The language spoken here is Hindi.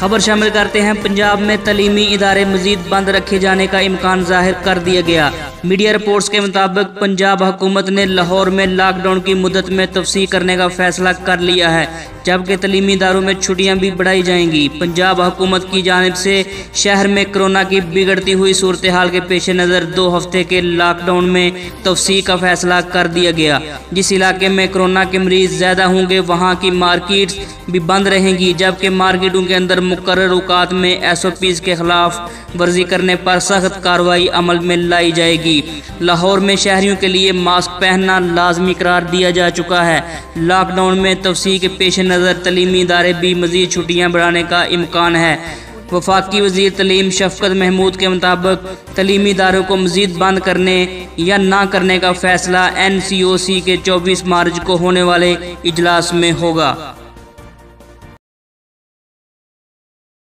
खबर शामिल करते हैं। पंजाब में तलीमी इदारे मजीद बंद रखे जाने का इम्कान जाहिर कर दिया गया। मीडिया रिपोर्ट्स के मुताबिक पंजाब हुकूमत ने लाहौर में लॉकडाउन की मुद्दत में तफसील करने का फैसला कर लिया है, जबकि तलीमी इदारों में छुट्टियां भी बढ़ाई जाएंगी। पंजाब हुकूमत की जानिब से शहर में कोरोना की बिगड़ती हुई सूरत हाल के पेश नज़र 2 हफ्ते के लॉकडाउन में तफसील का फैसला कर दिया गया। जिस इलाके में कोरोना के मरीज ज़्यादा होंगे वहाँ की मार्केट्स भी बंद रहेंगी, जबकि मार्केटों के अंदर मुकर्रर औकात में SOPs के खिलाफ वर्जी करने पर सख्त कार्रवाई अमल में लाई जाएगी। लाहौर में शहरियों के लिए मास्क पहनना लाजमी करार दिया जा चुका है। लॉकडाउन में तफसील के पेश नज़र तलीमी इदारे भी मजीद छुट्टियां बढ़ाने का इम्कान है। वफाकी वज़ीर तलीम शफकत महमूद के मुताबिक तलीमी इदारों को मजीद बंद करने या ना करने का फैसला NCOC के 24 मार्च को होने वाले इजलास में होगा।